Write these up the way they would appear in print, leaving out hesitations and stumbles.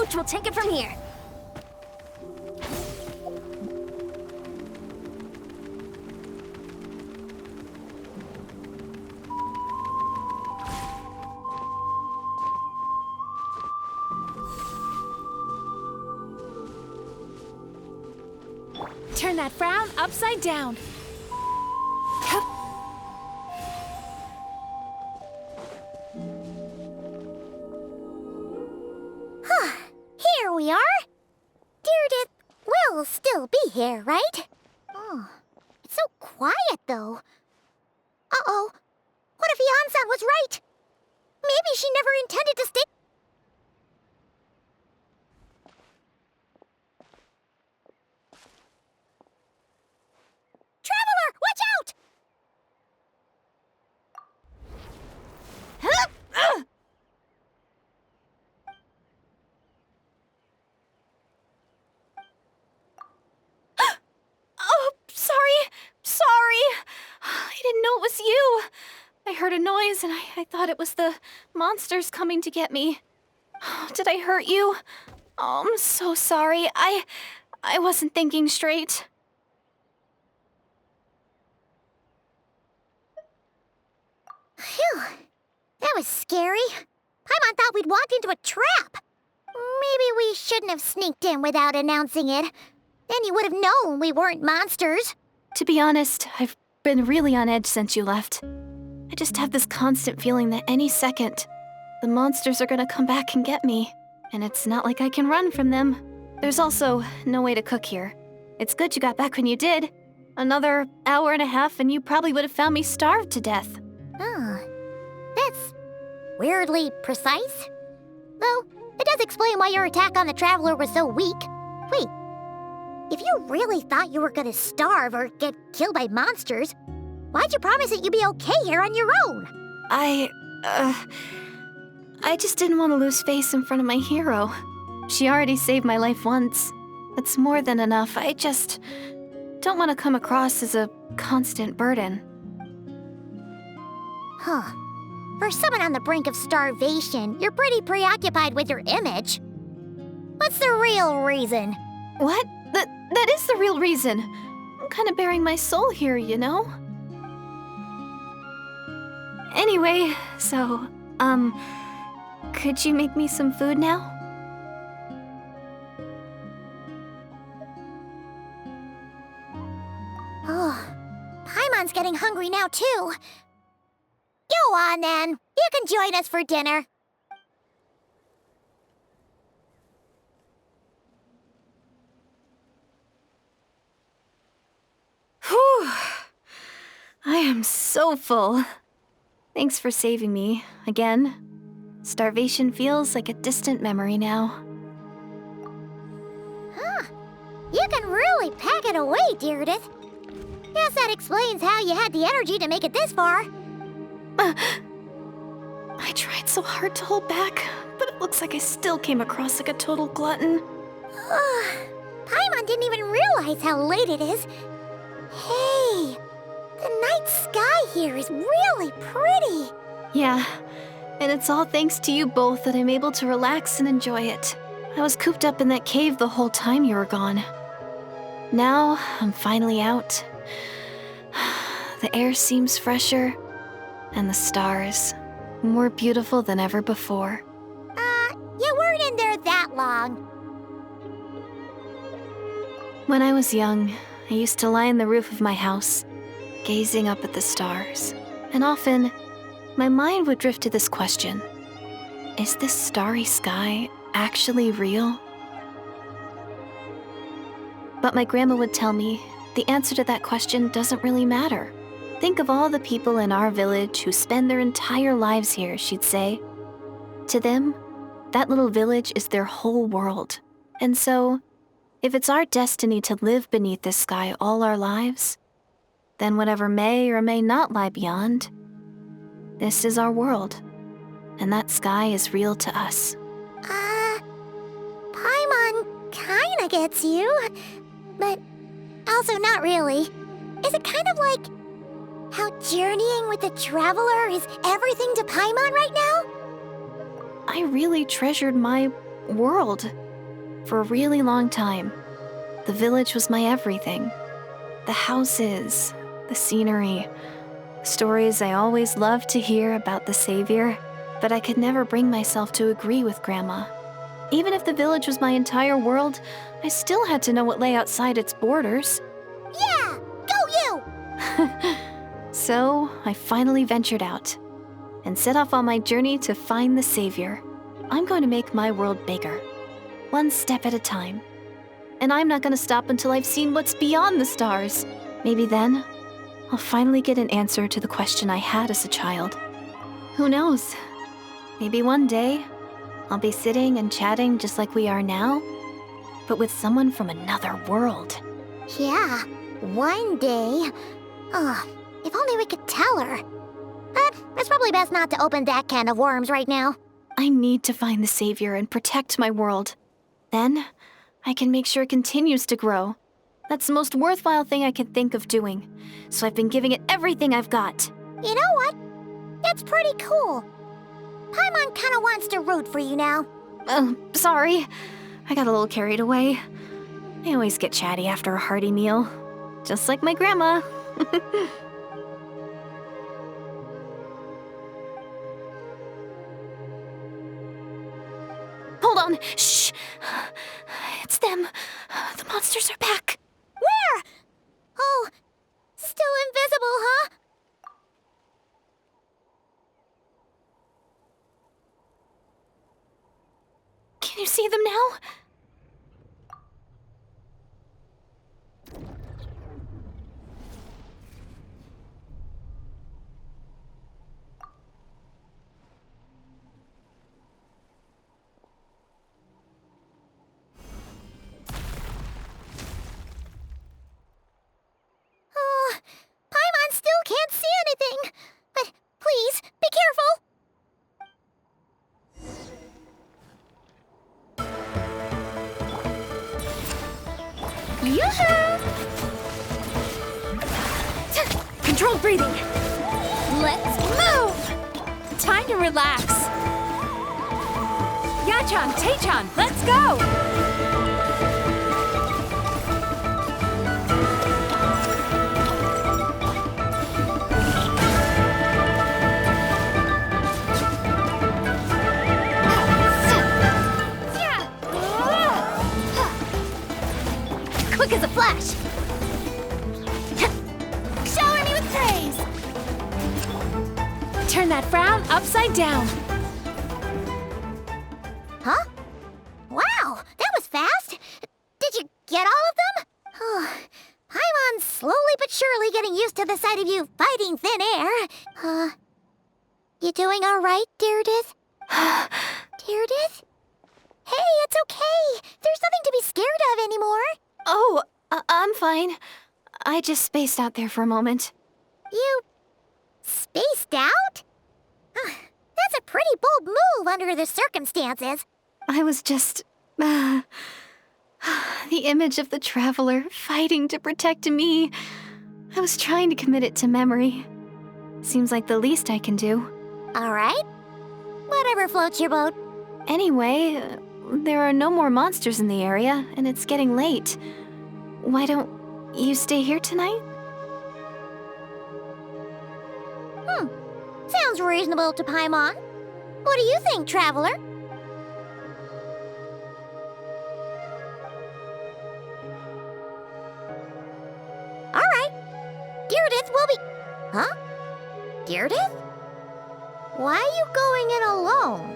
coach will take it from here. Turn that frown upside down. Here we are. Deirdre will still be here, right? Oh, it's so quiet, though. Uh-oh. What if Yansan was right? Maybe she never intended to stay. Traveler, watch out! Oh, sorry. I didn't know it was you. I heard a noise and I thought it was the monsters coming to get me. Oh, did I hurt you? Oh, I'm so sorry. I wasn't thinking straight. Phew. That was scary. Paimon thought we'd walked into a trap. Maybe we shouldn't have sneaked in without announcing it. Then you would have known we weren't monsters. To be honest, I've been really on edge since you left. I just have this constant feeling that any second, the monsters are gonna come back and get me. And it's not like I can run from them. There's also no way to cook here. It's good you got back when you did. Another hour and a half and you probably would have found me starved to death. Oh, that's weirdly precise. Though, it does explain why your attack on the Traveler was so weak. Wait, if you really thought you were gonna starve or get killed by monsters, why'd you promise that you'd be okay here on your own? I just didn't want to lose face in front of my hero. She already saved my life once. That's more than enough. I just don't want to come across as a constant burden. Huh. For someone on the brink of starvation, you're pretty preoccupied with your image. What's the real reason? What? That is the real reason. I'm kind of bearing my soul here, you know? Anyway, so, could you make me some food now? Oh, Paimon's getting hungry now, too. Go on, then. You can join us for dinner. Whew. I am so full. Thanks for saving me, again. Starvation feels like a distant memory now. Huh. You can really pack it away, Deirdre. Guess that explains how you had the energy to make it this far. I tried so hard to hold back, but it looks like I still came across like a total glutton. Paimon didn't even realize how late it is. Hey, the night sky here is really pretty. Yeah, and it's all thanks to you both that I'm able to relax and enjoy it. I was cooped up in that cave the whole time you were gone. Now, I'm finally out. The air seems fresher, and the stars more beautiful than ever before. You weren't in there that long. When I was young, I used to lie on the roof of my house, gazing up at the stars. And often, my mind would drift to this question. Is this starry sky actually real? But my grandma would tell me the answer to that question doesn't really matter. Think of all the people in our village who spend their entire lives here, she'd say. To them, that little village is their whole world. And so, if it's our destiny to live beneath this sky all our lives, then whatever may or may not lie beyond, this is our world, and that sky is real to us. Paimon kinda gets you, but also not really. Is it kind of like how journeying with the Traveler is everything to Paimon right now? I really treasured my world. For a really long time, the village was my everything. The houses, the scenery, stories I always loved to hear about the Savior, but I could never bring myself to agree with Grandma. Even if the village was my entire world, I still had to know what lay outside its borders. Yeah! Go you! So, I finally ventured out and set off on my journey to find the Savior. I'm going to make my world bigger, one step at a time. And I'm not going to stop until I've seen what's beyond the stars. Maybe then, I'll finally get an answer to the question I had as a child. Who knows? Maybe one day, I'll be sitting and chatting just like we are now, but with someone from another world. Yeah, one day. If only we could tell her. But it's probably best not to open that can of worms right now. I need to find the Savior and protect my world. Then, I can make sure it continues to grow. That's the most worthwhile thing I can think of doing. So I've been giving it everything I've got. You know what? It's pretty cool. Paimon kinda wants to root for you now. Sorry. I got a little carried away. I always get chatty after a hearty meal. Just like my grandma. Hold on. Shh. It's them. The monsters are back. Where? Oh, still invisible, huh? Can you see them now? Oh, Paimon still can't see anything. But please, be careful. Yoo-hoo! Controlled breathing. Let's move! Time to relax. Yachan, Taechan, let's go! Quick as a flash. Shower me with praise. Turn that frown upside down. Huh? Wow, that was fast. Did you get all of them? Oh, Paimon's slowly but surely getting used to the sight of you fighting thin air. You doing all right, Deirdith? Deirdith? Hey, it's okay. There's nothing to be scared of anymore. Oh, I'm fine. I just spaced out there for a moment. You spaced out? That's a pretty bold move under the circumstances. I was just... the image of the traveler fighting to protect me. I was trying to commit it to memory. Seems like the least I can do. All right. Whatever floats your boat. Anyway, there are no more monsters in the area, and it's getting late. Why don't you stay here tonight? Sounds reasonable to Paimon. What do you think, traveler? All right. Deirdith will be... Huh? Deirdith? Why are you going in alone?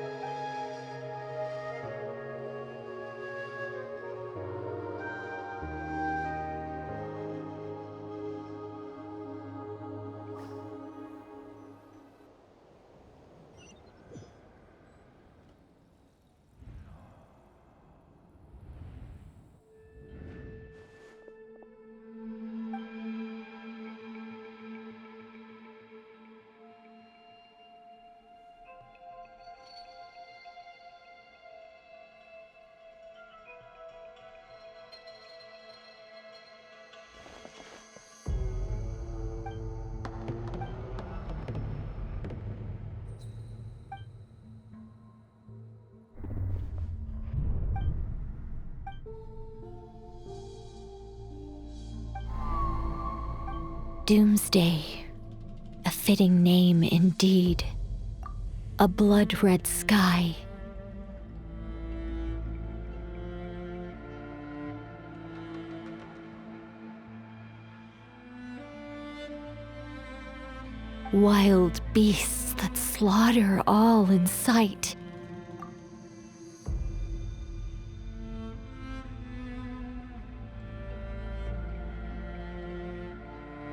Doomsday. A fitting name indeed. A blood-red sky. Wild beasts that slaughter all in sight.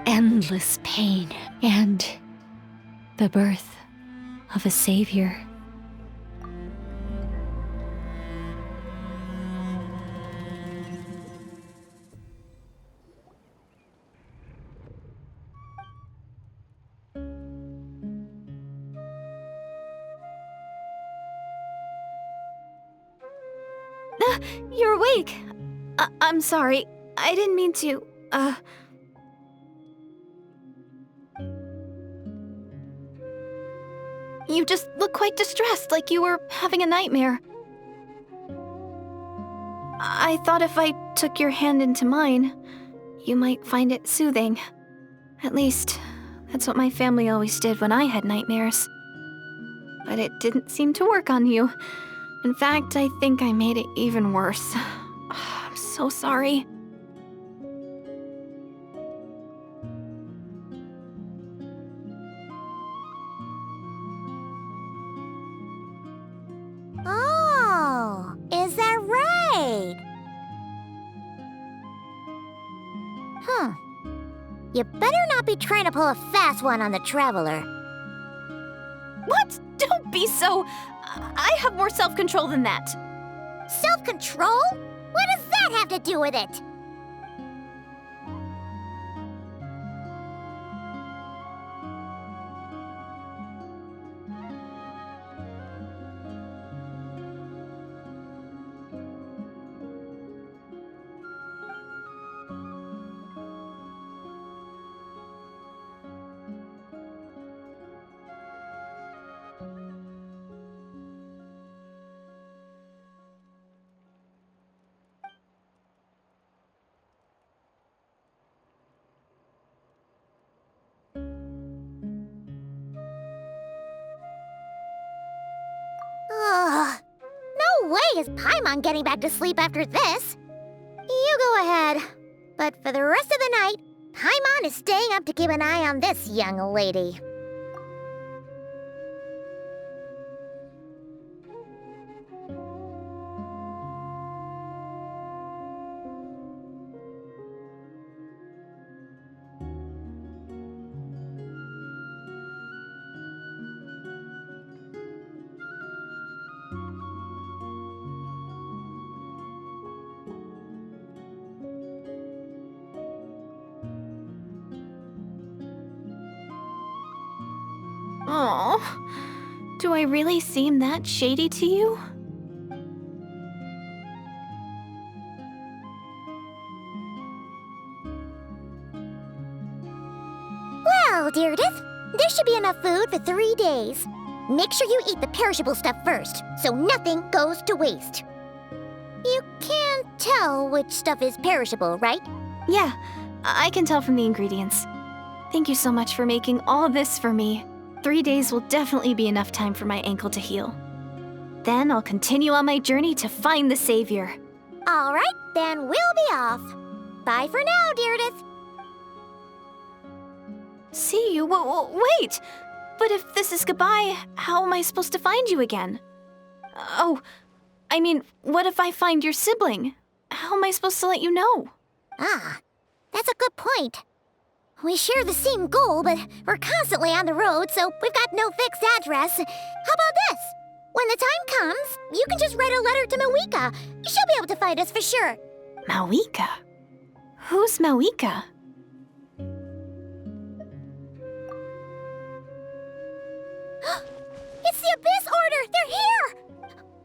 Endless pain and the birth of a savior. You're awake. I'm sorry. I didn't mean to, You just look quite distressed, like you were having a nightmare. I thought if I took your hand into mine, you might find it soothing. At least, that's what my family always did when I had nightmares. But it didn't seem to work on you. In fact, I think I made it even worse. I'm so sorry. Oh, is that right? You better not be trying to pull a fast one on the Traveler. What? Don't be so... I have more self-control than that. Self-control? What does that have to do with it? Ugh. No way is Paimon getting back to sleep after this. You go ahead. But for the rest of the night, Paimon is staying up to keep an eye on this young lady. Oh, do I really seem that shady to you? Well, Deirdre, there should be enough food for 3 days. Make sure you eat the perishable stuff first, so nothing goes to waste. You can't tell which stuff is perishable, right? Yeah, I can tell from the ingredients. Thank you so much for making all this for me. 3 days will definitely be enough time for my ankle to heal. Then I'll continue on my journey to find the Savior. All right, then we'll be off. Bye for now, Deirdre. See you? Wait! But if this is goodbye, how am I supposed to find you again? Oh, I mean, what if I find your sibling? How am I supposed to let you know? Ah, that's a good point. We share the same goal, but we're constantly on the road, so we've got no fixed address. How about this? When the time comes, you can just write a letter to Mawika. She'll be able to find us for sure. Mawika? Who's Mawika? It's the Abyss Order! They're here!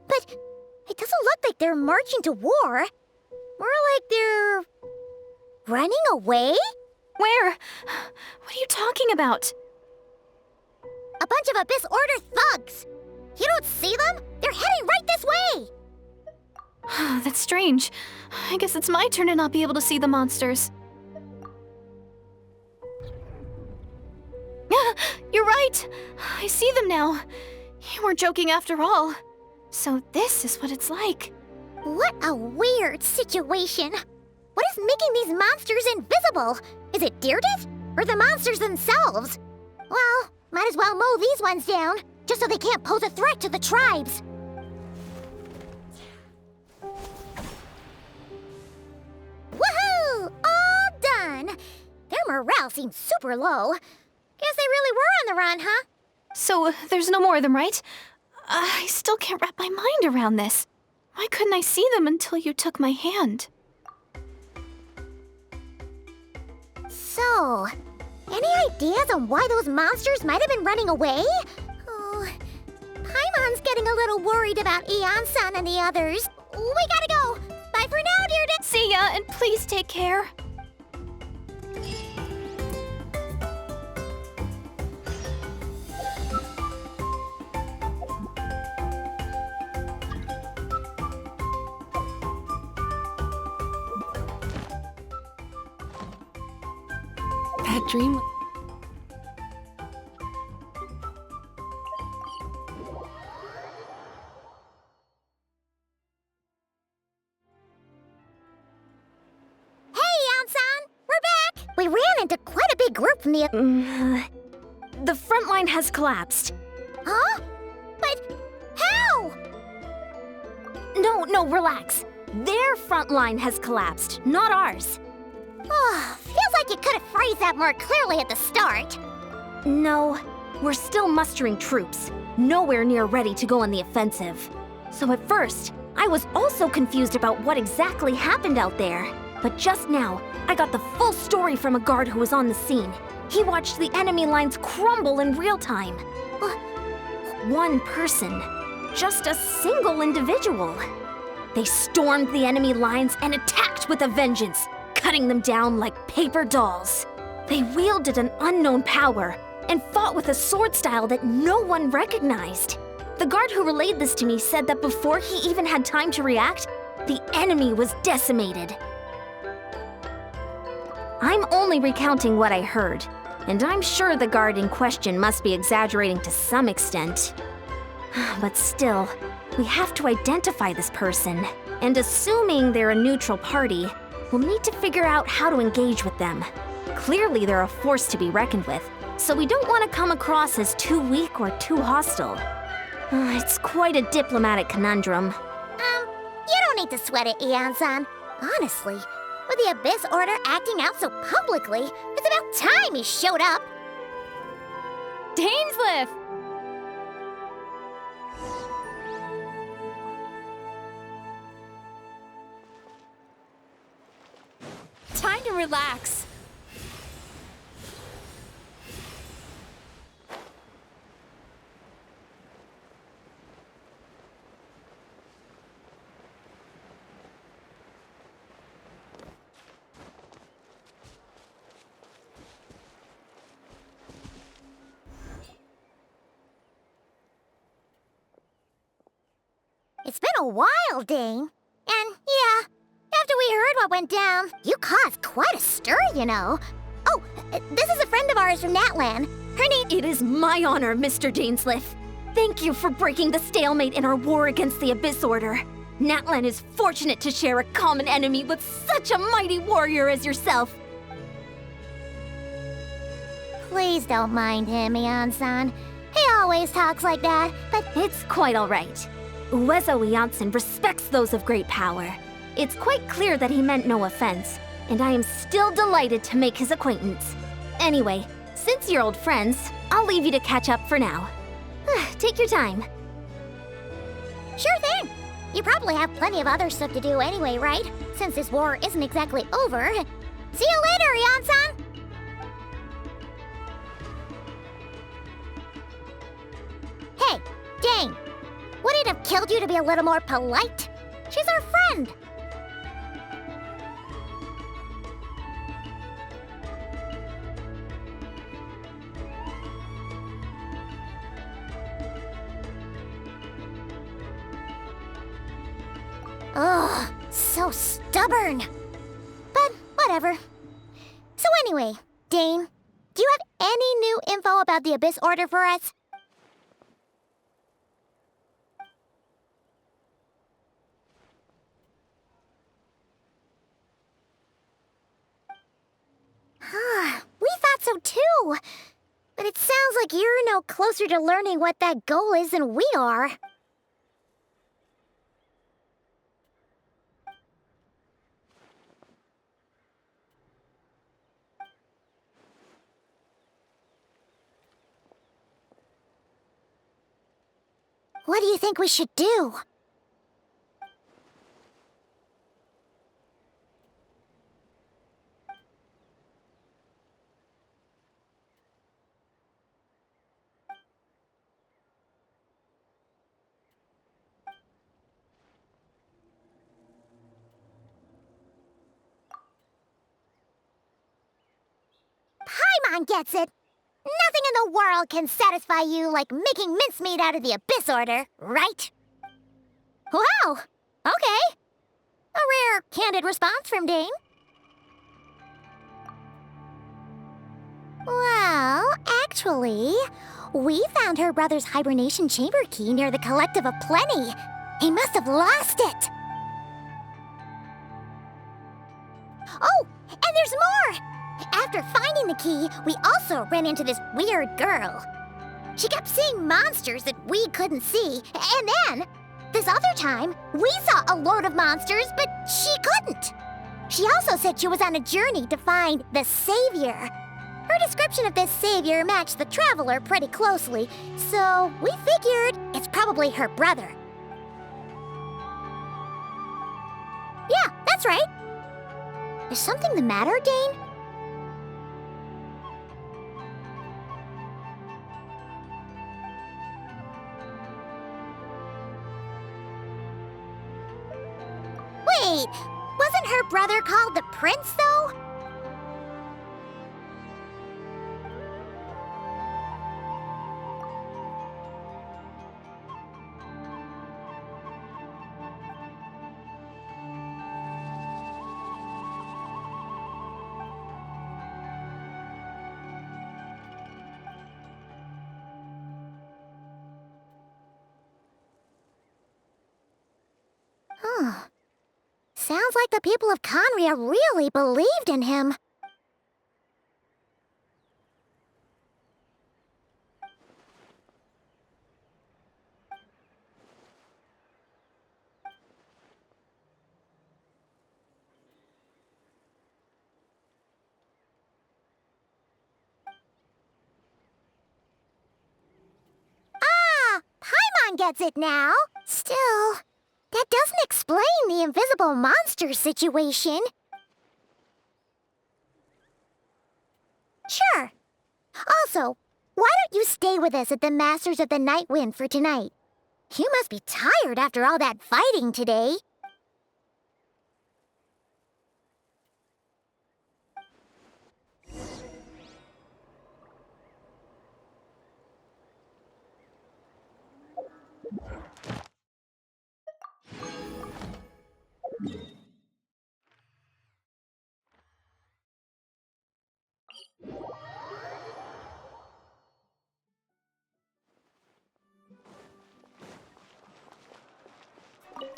But it doesn't look like they're marching to war. More like they're... running away? Where? What are you talking about? A bunch of Abyss Order thugs! You don't see them? They're heading right this way! That's strange. I guess it's my turn to not be able to see the monsters. You're right. I see them now. You weren't joking after all. So this is what it's like. What a weird situation. What is making these monsters invisible? Is it Deirdre? Or the monsters themselves? Well, might as well mow these ones down, just so they can't pose a threat to the tribes. Woohoo! All done! Their morale seems super low. Guess they really were on the run, huh? So there's no more of them, right? I still can't wrap my mind around this. Why couldn't I see them until you took my hand? So, any ideas on why those monsters might have been running away? Oh, Paimon's getting a little worried about Eon-san and the others. We gotta go. Bye for now, Deirdre. See ya, and please take care. That dream. Hey, Eon-san, we're back. We ran into quite a big group from the... The front line has collapsed. Huh? But how? No, relax. Their front line has collapsed, not ours. Oh, feels like you could have phrased that more clearly at the start. No, we're still mustering troops, nowhere near ready to go on the offensive. So at first, I was also confused about what exactly happened out there. But just now, I got the full story from a guard who was on the scene. He watched the enemy lines crumble in real time. One person, just a single individual. They stormed the enemy lines and attacked with a vengeance, cutting them down like paper dolls. They wielded an unknown power and fought with a sword style that no one recognized. The guard who relayed this to me said that before he even had time to react, the enemy was decimated. I'm only recounting what I heard, and I'm sure the guard in question must be exaggerating to some extent. But still, we have to identify this person, and assuming they're a neutral party, we'll need to figure out how to engage with them. Clearly, they're a force to be reckoned with, so we don't want to come across as too weak or too hostile. It's quite a diplomatic conundrum. You don't need to sweat it, Eon-san. Honestly, with the Abyss Order acting out so publicly, it's about time he showed up. Dainsleif! Time to relax. It's been a while, Dane. And yeah, after we heard what went down, you caused quite a stir, you know. Oh, this is a friend of ours from Natlan. Her name... It is my honor, Mr. Dainsleif. Thank you for breaking the stalemate in our war against the Abyss Order. Natlan is fortunate to share a common enemy with such a mighty warrior as yourself. Please don't mind him, Eon-san. He always talks like that, but... It's quite all right. Uezo Eonson respects those of great power. It's quite clear that he meant no offense, and I am still delighted to make his acquaintance. Anyway, since you're old friends, I'll leave you to catch up for now. Take your time. Sure thing. You probably have plenty of other stuff to do anyway, right? Since this war isn't exactly over. See you later, Eon-san! Hey, Dane! Would it have killed you to be a little more polite? She's our friend! Ugh, so stubborn. But whatever. So anyway, Dane, do you have any new info about the Abyss Order for us? We thought so too. But it sounds like you're no closer to learning what that goal is than we are. What do you think we should do? Paimon gets it. Nothing in the world can satisfy you like making mincemeat out of the Abyss Order, right? Wow! Okay. A rare, candid response from Dane. Well, actually, we found her brother's hibernation chamber key near the Collective of Plenty. He must have lost it. Oh, and there's more! After finding the key, we also ran into this weird girl. She kept seeing monsters that we couldn't see, and then, this other time, we saw a load of monsters, but she couldn't. She also said she was on a journey to find the Savior. Her description of this Savior matched the Traveler pretty closely, so we figured it's probably her brother. Yeah, that's right. Is something the matter, Dane? Wait, wasn't her brother called the Prince, though? Huh. Sounds like the people of Conria really believed in him. Ah! Paimon gets it now. Still, that doesn't explain the invisible monster situation. Sure. Also, why don't you stay with us at the Masters of the Night Wind for tonight? You must be tired after all that fighting today.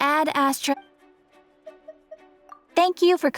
Ad Astra. Thank you for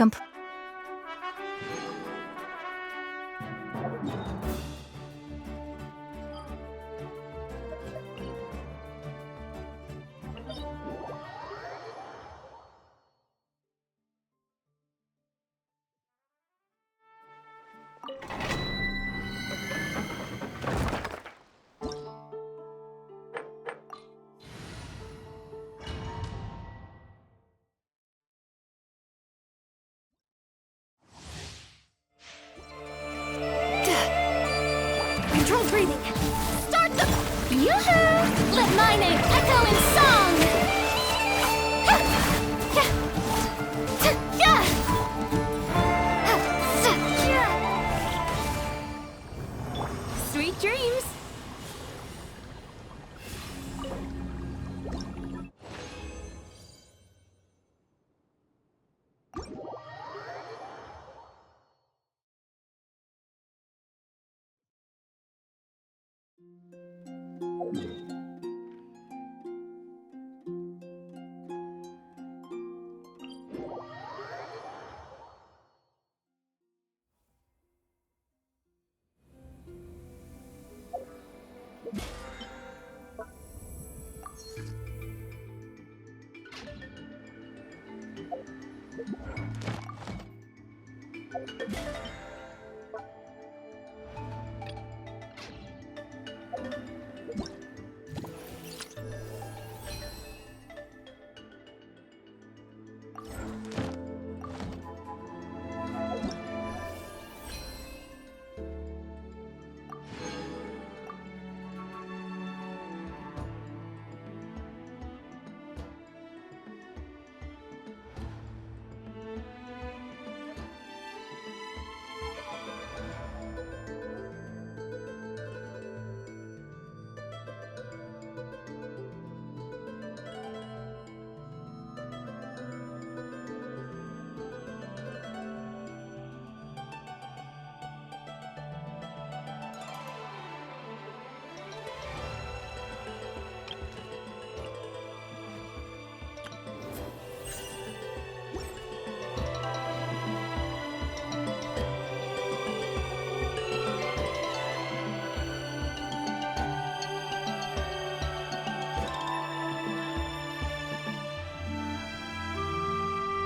Controlled breathing. Start the... Yoo-hoo! Let my name echo in song! Sweet dreams!